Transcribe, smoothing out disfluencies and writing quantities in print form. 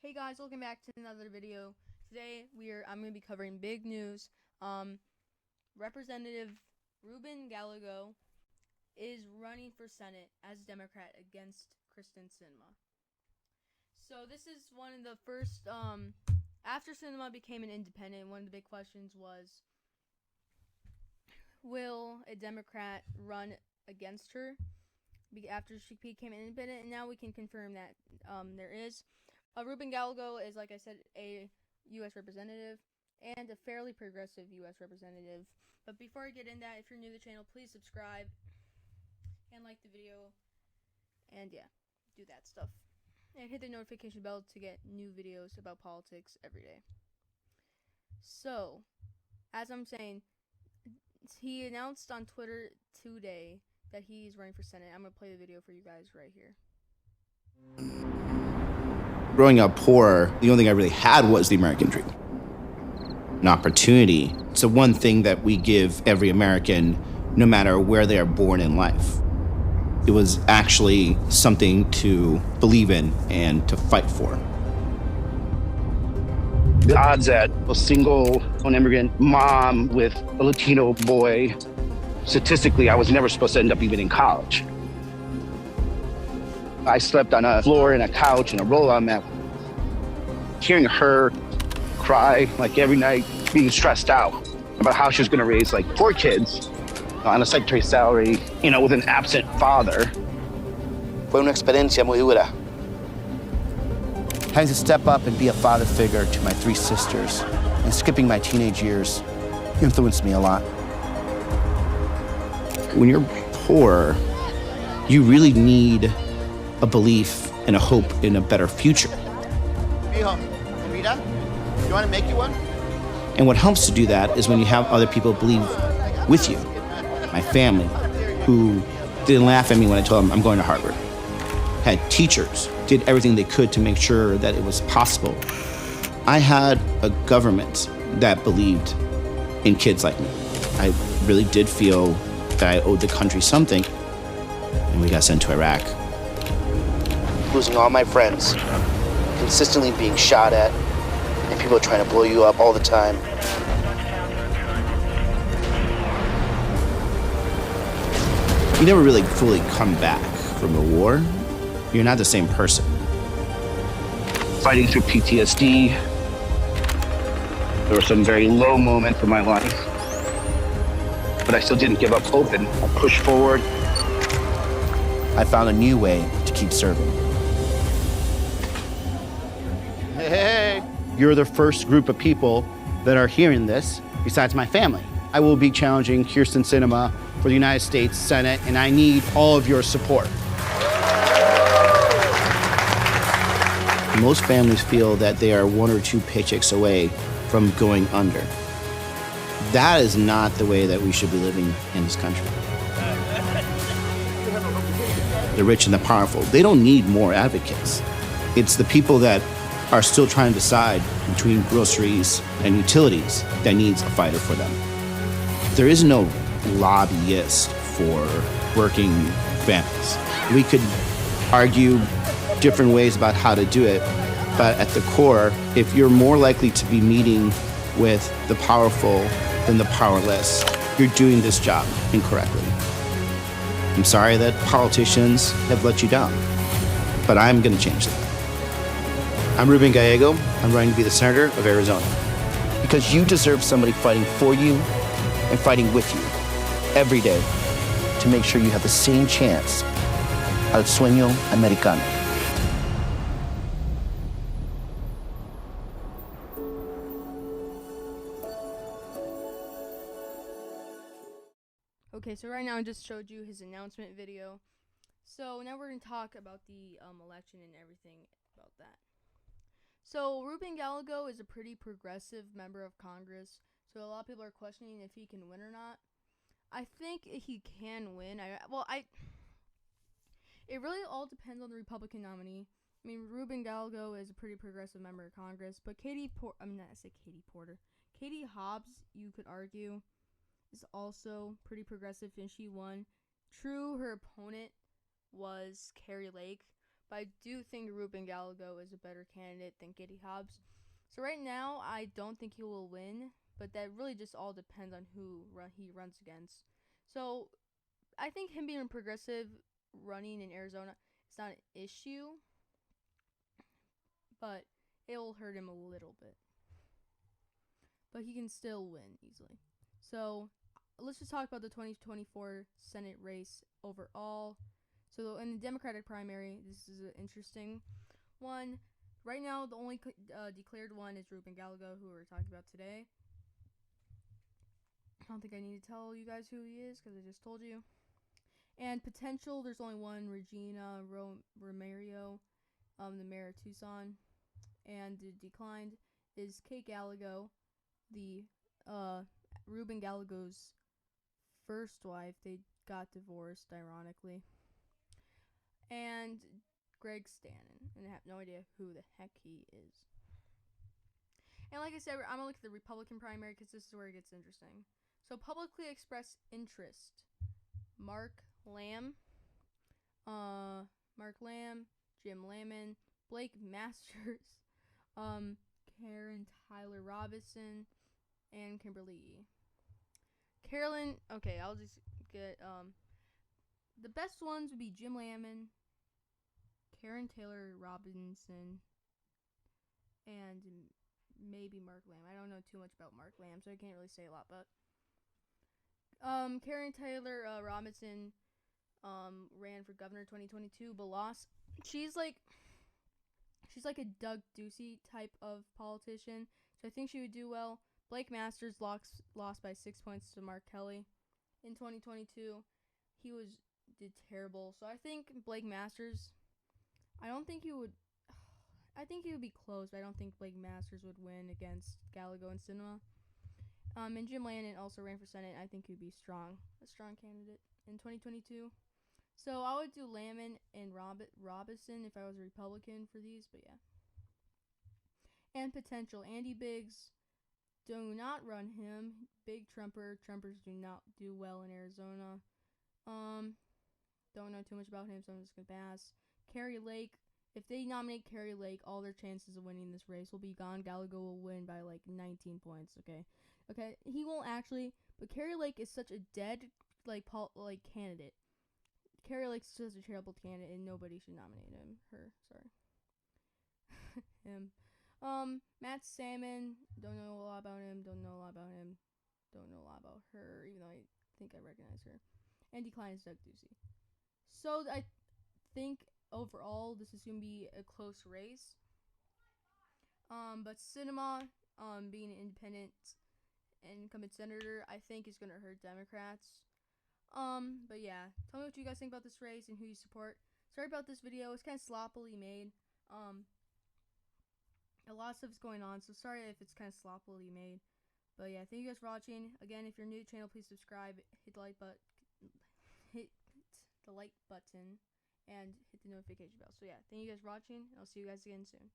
Hey guys, welcome back to another video. Today I'm going to be covering big news. Representative Ruben Gallego is running for Senate as Democrat against Kristen Sinema. So this is one of the first, after Sinema became an independent, one of the big questions was, will a Democrat run against her after she became an independent? And now we can confirm that there is. Ruben Gallego is, like I said, a U.S. representative and a fairly progressive U.S. representative. But before I get into that, if you're new to the channel, please subscribe and like the video. And yeah, do that stuff. And hit the notification bell to get new videos about politics every day. So, as I'm saying, he announced on Twitter today that he's running for Senate. I'm going to play the video for you guys right here. Growing up poor, the only thing I really had was the American dream. An opportunity. It's the one thing that we give every American, no matter where they are born in life. It was actually something to believe in and to fight for. The odds that a single immigrant mom with a Latino boy, statistically, I was never supposed to end up even in college. I slept on a floor and a couch and a roll-out mat. Hearing her cry like every night, being stressed out about how she was going to raise like 4 kids on a secretary salary, with an absent father. Fue una experiencia muy dura. Having to step up and be a father figure to my 3 sisters and skipping my teenage years influenced me a lot. When you're poor, you really need a belief and a hope in a better future. Hijo, Rita, you want to make you one? And what helps to do that is when you have other people believe with you. My family, who didn't laugh at me when I told them I'm going to Harvard. Had teachers, did everything they could to make sure that it was possible. I had a government that believed in kids like me. I really did feel that I owed the country something, and we got sent to Iraq. Losing all my friends, consistently being shot at, and people trying to blow you up all the time. You never really fully come back from a war. You're not the same person. Fighting through PTSD. There were some very low moments in my life, but I still didn't give up hope and pushed forward. I found a new way to keep serving. Hey, you're the first group of people that are hearing this, besides my family. I will be challenging Kristen Sinema for the United States Senate, and I need all of your support. Most families feel that they are 1 or 2 paychecks away from going under. That is not the way that we should be living in this country. The rich and the powerful, they don't need more advocates. It's the people that are still trying to decide between groceries and utilities that needs a fighter for them. There is no lobbyist for working families. We could argue different ways about how to do it, but at the core, if you're more likely to be meeting with the powerful than the powerless, you're doing this job incorrectly. I'm sorry that politicians have let you down, but I'm going to change that. I'm Ruben Gallego. I'm running to be the Senator of Arizona. Because you deserve somebody fighting for you and fighting with you every day to make sure you have the same chance al sueño americano. Okay, so right now I just showed you his announcement video. So now we're going to talk about the election and everything about that. So Ruben Gallego is a pretty progressive member of Congress, so a lot of people are questioning if he can win or not. I think he can win. It really all depends on the Republican nominee. I mean, Ruben Gallego is a pretty progressive member of Congress, but Katie Hobbs, you could argue, is also pretty progressive, and she won. True, her opponent was Carrie Lake, but I do think Ruben Gallego is a better candidate than Katie Hobbs. So right now, I don't think he will win, but that really just all depends on who he runs against. So I think him being progressive running in Arizona is not an issue, but it will hurt him a little bit. But he can still win easily. So let's just talk about the 2024 Senate race overall. So in the Democratic primary, this is an interesting one. Right now, the only declared one is Ruben Gallego, who we're talking about today. I don't think I need to tell you guys who he is because I just told you. And potential, there's only one, Regina Romario, the mayor of Tucson. And the declined is Kate Gallego, the Ruben Gallego's first wife. They got divorced, ironically. And Greg Stanton, and I have no idea who the heck he is. And like I said, I'm gonna look at the Republican primary because this is where it gets interesting. So publicly expressed interest: Mark Lamb, Jim Lamon, Blake Masters, Karen Tyler Robinson, and Kimberly E. Carolyn. Okay, I'll just get the best ones would be Jim Lamon, Karen Taylor Robinson, and maybe Mark Lamb. I don't know too much about Mark Lamb, so I can't really say a lot. But Karen Taylor Robinson ran for governor 2022, but lost. She's like a Doug Ducey type of politician, so I think she would do well. Blake Masters lost by 6 points to Mark Kelly in 2022. He did terrible. So I think Blake Masters, I think he would be close, but I don't think Blake Masters would win against Gallego and Sinema. And Jim Landon also ran for Senate. I think he'd be a strong candidate in 2022. So I would do Lamon and Robinson if I was a Republican for these, but yeah. And potential: Andy Biggs, do not run him. Big Trumper. Trumpers do not do well in Arizona. Don't know too much about him, so I'm just gonna pass. Carrie Lake. If they nominate Carrie Lake, all their chances of winning this race will be gone. Gallego will win by like 19 points. Okay. He won't actually, but Carrie Lake is such a dead candidate. Carrie Lake's such a terrible candidate, and nobody should nominate him. Him. Matt Salmon. Don't know a lot about him. Don't know a lot about her, even though I think I recognize her. And declines Doug Ducey. So I think overall this is gonna be a close race. But Sinema, being an independent and incumbent senator, I think is gonna hurt Democrats. But yeah, tell me what you guys think about this race and who you support. Sorry about this video; it's kind of sloppily made. A lot of stuff is going on, so sorry if it's kind of sloppily made. But yeah, thank you guys for watching. Again, if you're new to the channel, please subscribe, hit the like button, and hit the notification bell. So yeah, thank you guys for watching, and I'll see you guys again soon.